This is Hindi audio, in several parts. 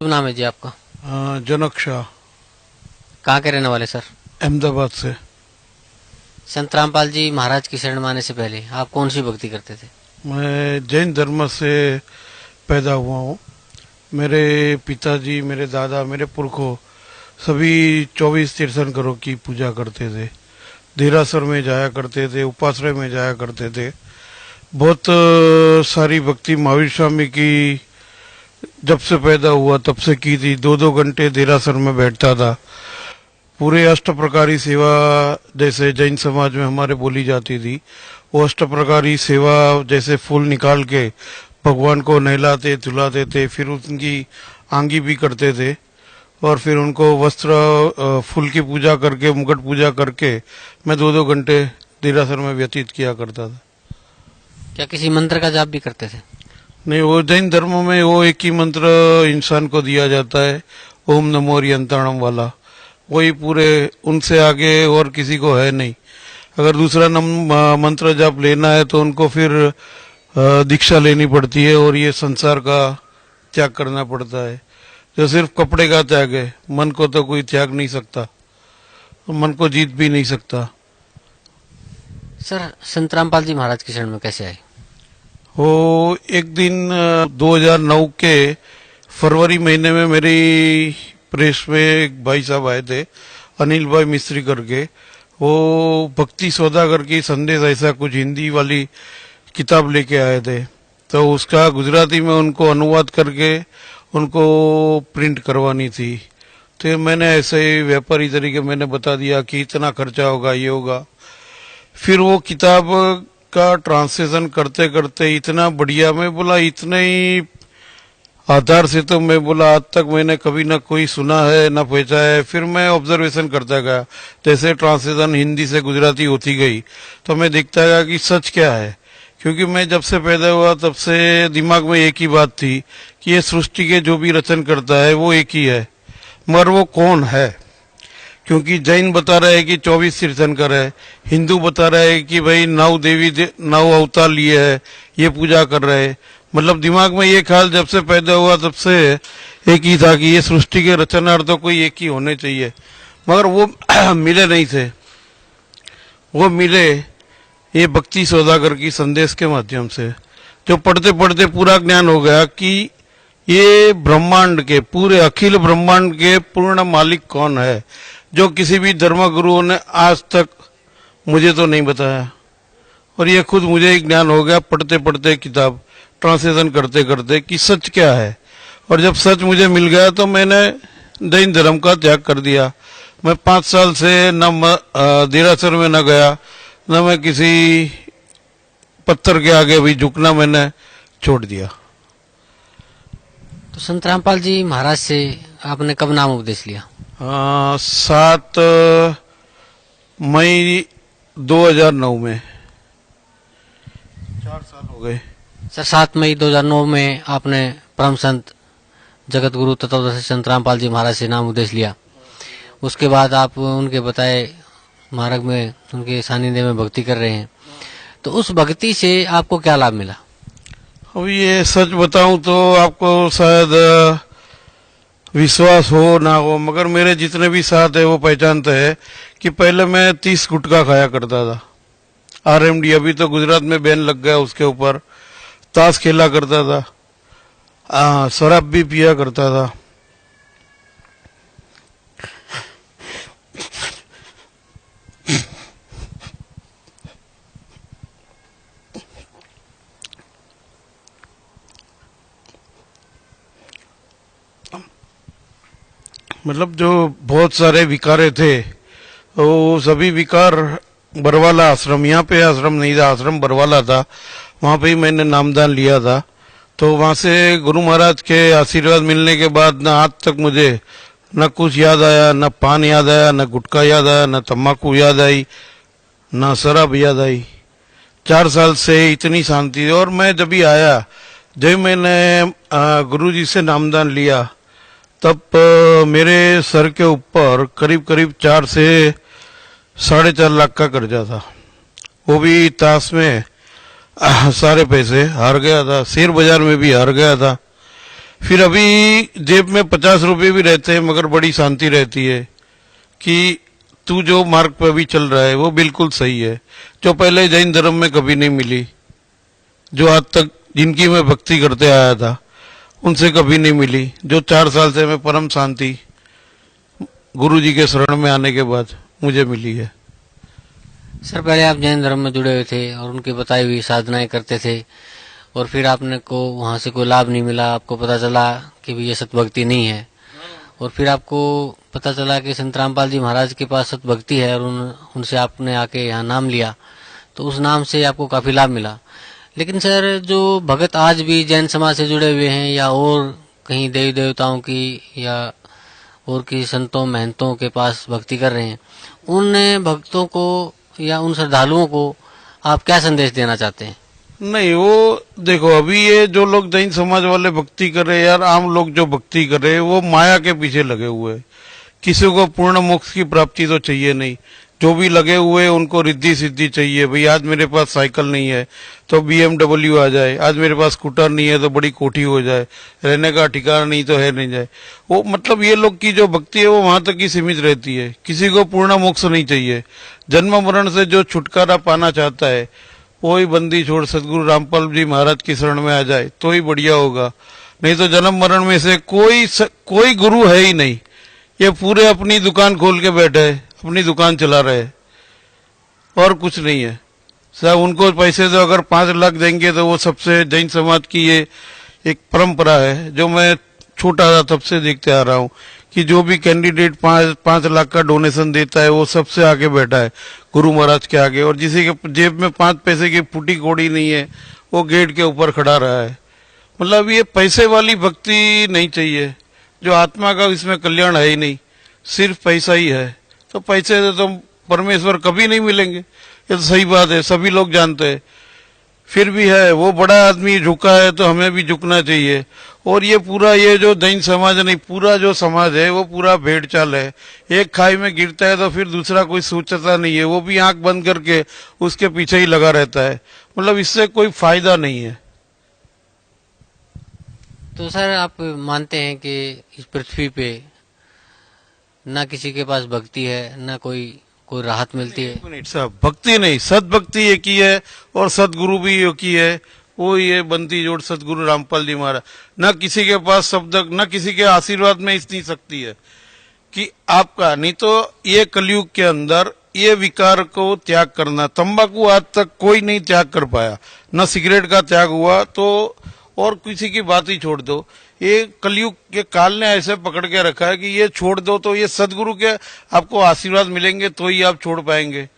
शुभ नाम है जी आपका? जनक शाह। कहाँ के रहने वाले सर? अहमदाबाद से। संत रामपाल जी महाराज की शरण में आने से पहले आप कौन सी भक्ति करते थे? मैं जैन धर्म से पैदा हुआ हूँ। मेरे पिताजी, मेरे दादा, मेरे पुरखों सभी 24 तीर्थंकरों की पूजा करते थे। देरासर में जाया करते थे, उपाश्रय में जाया करते थे। बहुत सारी भक्ति महावीर स्वामी की जब से पैदा हुआ तब से की थी। 2-2 घंटे देरासर में बैठता था। पूरे अष्ट प्रकारी सेवा जैसे जैन समाज में हमारे बोली जाती थी, वो अष्ट प्रकारी सेवा जैसे फूल निकाल के भगवान को नहलाते धुलाते थे, फिर उनकी आंगी भी करते थे और फिर उनको वस्त्र फूल की पूजा करके, मुकुट पूजा करके मैं 2-2 घंटे देरासर में व्यतीत किया करता था। क्या किसी मंत्र का जाप भी करते थे? नहीं, वो जैन धर्म में वो एक ही मंत्र इंसान को दिया जाता है, ओम नमो हरियंताणम वाला। वही पूरे, उनसे आगे और किसी को है नहीं। अगर दूसरा मंत्र जाप लेना है तो उनको फिर दीक्षा लेनी पड़ती है और ये संसार का त्याग करना पड़ता है, जो सिर्फ कपड़े का त्याग है। मन को तो कोई त्याग नहीं सकता, मन को जीत भी नहीं सकता। सर संत रामपाल जी महाराज की शरण में कैसे आए? वो एक दिन 2009 के फरवरी महीने में मेरी प्रेस में एक भाई साहब आए थे, अनिल भाई मिस्त्री करके। वो भक्ति सौदागर की संदेश ऐसा कुछ हिंदी वाली किताब लेके आए थे, तो उसका गुजराती में उनको अनुवाद करके उनको प्रिंट करवानी थी। तो मैंने ऐसे ही व्यापारी तरीके मैंने बता दिया कि इतना खर्चा होगा, ये होगा। फिर वो किताब का ट्रांसलेशन करते करते इतना बढ़िया, मैं बोला इतने ही आधार से तो मैं बोला आज तक मैंने कभी ना कोई सुना है ना पहचा है। फिर मैं ऑब्जर्वेशन करता गया, जैसे ट्रांसलेशन हिंदी से गुजराती होती गई तो मैं देखता गया कि सच क्या है। क्योंकि मैं जब से पैदा हुआ तब से दिमाग में एक ही बात थी कि ये सृष्टि के जो भी रचन करता है वो एक ही है, मगर वो कौन है। क्योंकि जैन बता रहे हैं कि 24 तीर्थंकर है, हिंदू बता रहे हैं कि भाई 9 देवी 9 अवतार लिए है, ये पूजा कर रहे हैं। मतलब दिमाग में ये ख्याल जब से पैदा हुआ तब से एक ही था कि ये सृष्टि के रचनार तो कोई एक ही होने चाहिए, मगर वो मिले नहीं थे। वो मिले ये भक्ति सौदागर की संदेश के माध्यम से, जो पढ़ते पढ़ते पूरा ज्ञान हो गया कि ये ब्रह्मांड के, पूरे अखिल ब्रह्मांड के पूर्ण मालिक कौन है, जो किसी भी धर्म गुरुओं ने आज तक मुझे तो नहीं बताया। और ये खुद मुझे एक ज्ञान हो गया पढ़ते पढ़ते किताब ट्रांसलेशन करते करते कि सच क्या है। और जब सच मुझे मिल गया तो मैंने जैन धर्म का त्याग कर दिया। मैं 5 साल से न देरासर में न गया, न मैं किसी पत्थर के आगे भी झुकना मैंने छोड़ दिया। तो संत रामपाल जी महाराज से आपने कब नाम उपदेश लिया? 7 मई 2009 में। 4 साल हो गए। सर 7 मई 2009 में आपने परम संत जगत गुरु तत्वदर्शी संत रामपाल जी महाराज से नाम उपदेश लिया। उसके बाद आप उनके बताए मार्ग में, उनके सानिध्य में भक्ति कर रहे हैं। तो उस भक्ति से आपको क्या लाभ मिला? अब ये सच बताऊं तो आपको शायद विश्वास हो ना हो, मगर मेरे जितने भी साथ है वो पहचानते हैं कि पहले मैं 30 गुटखा खाया करता था। RMD अभी तो गुजरात में बैन लग गया उसके ऊपर। ताश खेला करता था, शराब भी पिया करता था। मतलब जो बहुत सारे विकारे थे, वो सभी विकार बरवाला आश्रम, यहाँ पे आश्रम नहीं था, आश्रम बरवाला था, वहां पे ही मैंने नामदान लिया था। तो वहां से गुरु महाराज के आशीर्वाद मिलने के बाद न आज तक मुझे न कुछ याद आया, न पान याद आया, न गुटखा याद आया, न तम्बाकू याद आई, न शराब याद आई। 4 साल से इतनी शांति। और मैं जब भी आया, जब मैंने गुरुजी से नामदान लिया, तब मेरे सर के ऊपर करीब करीब 4 से 4.5 लाख का कर्जा था। वो भी ताश में सारे पैसे हार गया था, शेयर बाजार में भी हार गया था। फिर अभी जेब में 50 रुपए भी रहते हैं मगर बड़ी शांति रहती है कि तू जो मार्ग पर अभी चल रहा है वो बिल्कुल सही है, जो पहले जैन धर्म में कभी नहीं मिली, जो आज तक जिनकी मैं भक्ति करते आया था उनसे कभी नहीं मिली, जो 4 साल से मैं परम शांति गुरु जी के शरण में आने के बाद मुझे मिली है। सर पहले आप जैन धर्म में जुड़े हुए थे और उनकी बताई हुई साधनाएं करते थे और फिर आपने को वहां से कोई लाभ नहीं मिला, आपको पता चला कि भी ये सतभक्ति नहीं है और फिर आपको पता चला कि संत रामपाल जी महाराज के पास सतभक्ति है और उनसे आपने आके यहाँ नाम लिया तो उस नाम से आपको काफी लाभ मिला। लेकिन सर जो भगत आज भी जैन समाज से जुड़े हुए हैं या और कहीं देवी देवताओं की या और किसी संतों महंतों के पास भक्ति कर रहे हैं, उन भक्तों को या उन श्रद्धालुओं को आप क्या संदेश देना चाहते हैं? नहीं, वो देखो अभी ये जो लोग जैन समाज वाले भक्ति कर रहे हैं यार, आम लोग जो भक्ति कर रहे हैं वो माया के पीछे लगे हुए हैं। किसी को पूर्ण मोक्ष की प्राप्ति तो चाहिए नहीं, जो भी लगे हुए हैं उनको रिद्धि सिद्धि चाहिए। भाई आज मेरे पास साइकिल नहीं है तो BMW आ जाए, आज मेरे पास स्कूटर नहीं है तो बड़ी कोठी हो जाए, रहने का ठिकाना नहीं तो है नहीं जाए। वो मतलब ये लोग की जो भक्ति है वो वहां तक ही सीमित रहती है, किसी को पूर्ण मोक्ष नहीं चाहिए। जन्म मरण से जो छुटकारा पाना चाहता है वही बंदी छोड़ सदगुरु रामपाल जी महाराज की शरण में आ जाए तो ही बढ़िया होगा, नहीं तो जन्म मरण में से कोई गुरु है ही नहीं। ये पूरे अपनी दुकान खोल के बैठे है, अपनी दुकान चला रहे हैं और कुछ नहीं है। सब उनको पैसे तो अगर 5 लाख देंगे तो वो सबसे जैन समाज की ये एक परंपरा है जो मैं छोटा था तब से देखते आ रहा हूँ कि जो भी कैंडिडेट 5 लाख का डोनेशन देता है वो सबसे आगे बैठा है गुरु महाराज के आगे, और जिसी के जेब में 5 पैसे की फूटी कौड़ी नहीं है वो गेट के ऊपर खड़ा रहा है। मतलब ये पैसे वाली भक्ति नहीं चाहिए, जो आत्मा का इसमें कल्याण है ही नहीं, सिर्फ पैसा ही है। तो पैसे से तो परमेश्वर कभी नहीं मिलेंगे, ये तो सही बात है, सभी लोग जानते हैं। फिर भी है वो बड़ा आदमी झुका है तो हमें भी झुकना चाहिए। और ये पूरा ये जो जैन समाज नहीं, पूरा जो समाज है वो पूरा भेड़ चाल है। एक खाई में गिरता है तो फिर दूसरा कोई सोचता नहीं है, वो भी आंख बंद करके उसके पीछे ही लगा रहता है। मतलब इससे कोई फायदा नहीं है। तो सर आप मानते हैं कि इस पृथ्वी पे ना किसी के पास भक्ति है ना कोई राहत मिलती है? नहीं साहब, भक्ति नहीं, सदभक्ति एक ही है और सदगुरु भी एक ही है, वो ये बंदी जोड़ सदगुरु रामपाल जी महाराज। न किसी के पास शब्द, न किसी के आशीर्वाद में इतनी शक्ति है कि आपका, नहीं तो ये कलयुग के अंदर ये विकार को त्याग करना, तंबाकू आज तक कोई नहीं त्याग कर पाया, न सिगरेट का त्याग हुआ, तो और किसी की बात ही छोड़ दो। ये कलयुग के काल ने ऐसे पकड़ के रखा है कि ये छोड़ दो तो ये सदगुरु के आपको आशीर्वाद मिलेंगे तो ही आप छोड़ पाएंगे,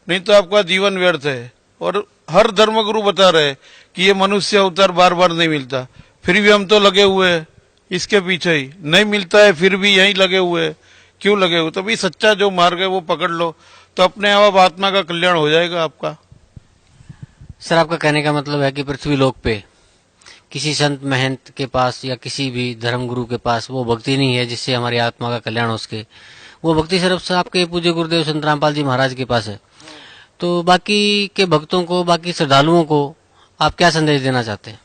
नहीं तो आपका जीवन व्यर्थ है। और हर धर्मगुरु बता रहे कि ये मनुष्य अवतार बार बार नहीं मिलता, फिर भी हम तो लगे हुए हैं इसके पीछे ही, नहीं मिलता है फिर भी यहीं लगे हुए हैं। क्यों लगे हुए? तो भाई सच्चा जो मार्ग है वो पकड़ लो तो अपने आप आत्मा का कल्याण हो जाएगा आपका। सर आपका कहने का मतलब है कि पृथ्वी लोक पे किसी संत महंत के पास या किसी भी धर्मगुरु के पास वो भक्ति नहीं है जिससे हमारी आत्मा का कल्याण हो सके, वो भक्ति सिर्फ आपके पूज्य गुरुदेव संत रामपाल जी महाराज के पास है। तो बाकी के भक्तों को, बाकी श्रद्धालुओं को आप क्या संदेश देना चाहते हैं?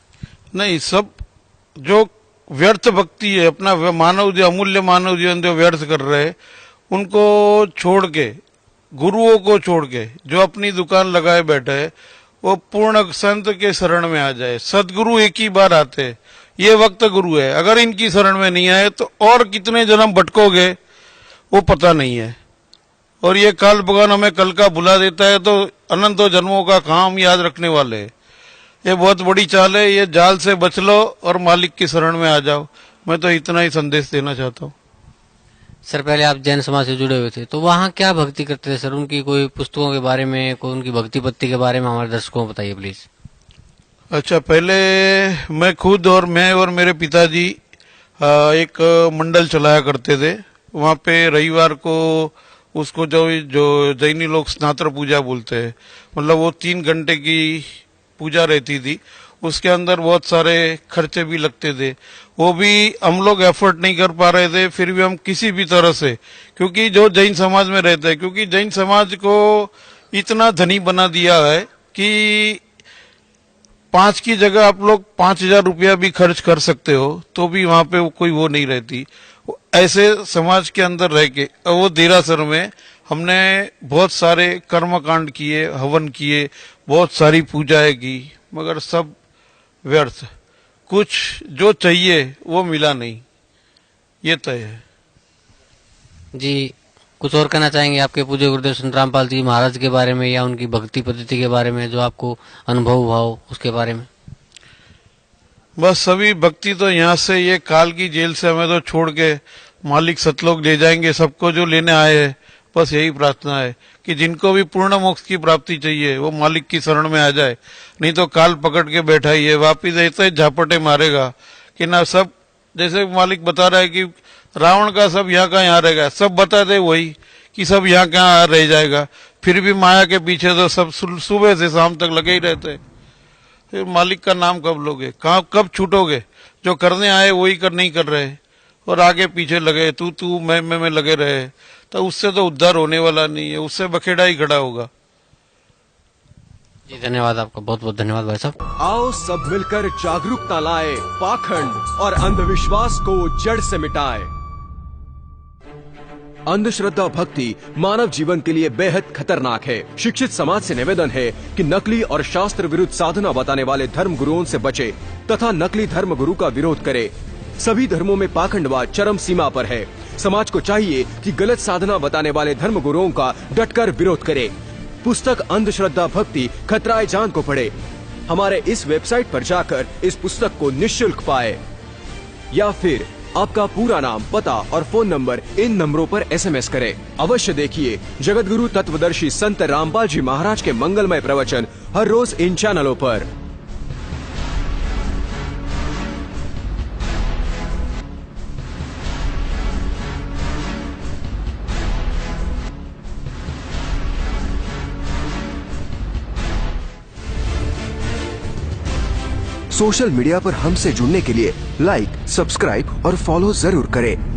नहीं, सब जो व्यर्थ भक्ति है, अपना मानव जो अमूल्य मानव जीवन जो व्यर्थ कर रहे हैं उनको छोड़ के, गुरुओं को छोड़ के, जो अपनी दुकान लगाए बैठे है वो पूर्ण संत के शरण में आ जाए। सदगुरु एक ही बार आते, ये वक्त गुरु है, अगर इनकी शरण में नहीं आए तो और कितने जन्म भटकोगे वो पता नहीं है। और ये काल भगवान हमें कल का बुला देता है तो अनंतों जन्मों का काम याद रखने वाले है। ये बहुत बड़ी चाल है, ये जाल से बच लो और मालिक की शरण में आ जाओ। मैं तो इतना ही संदेश देना चाहता हूँ। सर पहले आप जैन समाज से जुड़े हुए थे तो वहाँ क्या भक्ति करते थे सर? उनकी कोई पुस्तकों के बारे में, कोई उनकी भक्ति पत्ति के बारे में हमारे दर्शकों को बताइए प्लीज। अच्छा, पहले मैं खुद और मेरे पिताजी एक मंडल चलाया करते थे। वहाँ पे रविवार को उसको जो जैनी लोग स्नात्र पूजा बोलते हैं, मतलब वो 3 घंटे की पूजा रहती थी। उसके अंदर बहुत सारे खर्चे भी लगते थे, वो भी हम लोग एफर्ट नहीं कर पा रहे थे, फिर भी हम किसी भी तरह से, क्योंकि जो जैन समाज में रहते हैं, क्योंकि जैन समाज को इतना धनी बना दिया है कि 5 की जगह आप लोग 5,000 रुपया भी खर्च कर सकते हो तो भी वहां पे कोई वो नहीं रहती। ऐसे समाज के अंदर रह के वो देरासर में हमने बहुत सारे कर्मकांड किए, हवन किए, बहुत सारी पूजाएं की, मगर सब व्यर्थ। कुछ जो चाहिए वो मिला नहीं, ये तय है। जी, कुछ और कहना चाहेंगे आपके पूज्य गुरुदेव संत रामपाल जी महाराज के बारे में या उनकी भक्ति पद्धति के बारे में, जो आपको अनुभव हुआ हो उसके बारे में? बस सभी भक्ति तो यहाँ से, ये काल की जेल से हमें तो छोड़ के मालिक सतलोक ले जाएंगे सबको जो लेने आए हैं। बस यही प्रार्थना है कि जिनको भी पूर्ण मोक्ष की प्राप्ति चाहिए वो मालिक की शरण में आ जाए, नहीं तो काल पकड़ के बैठा ही है, वापिस ऐसे झापटे मारेगा कि ना सब, जैसे मालिक बता रहा है कि रावण का सब यहाँ का यहाँ रहेगा, सब बता दे वही कि सब यहाँ का यहाँ रह जाएगा, फिर भी माया के पीछे तो सब सुबह से शाम तक लगे ही रहते। फिर मालिक का नाम कब लोगे, कहाँ कब छूटोगे? जो करने आए वही नहीं कर रहे और आगे पीछे लगे, तू मैं लगे रहे, तो उससे तो उद्धार होने वाला नहीं है, उससे बखेड़ा ही खड़ा होगा। जी धन्यवाद आपका, बहुत बहुत धन्यवाद भाई साहब। आओ सब मिलकर जागरूकता लाए, पाखंड और अंधविश्वास को जड़ से मिटाए। अंधश्रद्धा भक्ति मानव जीवन के लिए बेहद खतरनाक है। शिक्षित समाज से निवेदन है कि नकली और शास्त्र विरुद्ध साधना बताने वाले धर्म गुरुओं से बचे तथा नकली धर्म गुरु का विरोध करे। सभी धर्मों में पाखंडवाद चरम सीमा पर है। समाज को चाहिए कि गलत साधना बताने वाले धर्म गुरुओं का डटकर विरोध करे। पुस्तक अंधश्रद्धा भक्ति खतराए जान को पढ़े। हमारे इस वेबसाइट पर जाकर इस पुस्तक को निःशुल्क पाए, या फिर आपका पूरा नाम, पता और फोन नंबर इन नंबरों पर SMS करें। अवश्य देखिए जगत गुरु तत्वदर्शी संत रामपाल जी महाराज के मंगलमय प्रवचन हर रोज इन चैनलों पर। सोशल मीडिया पर हमसे जुड़ने के लिए लाइक, सब्सक्राइब और फॉलो जरूर करें।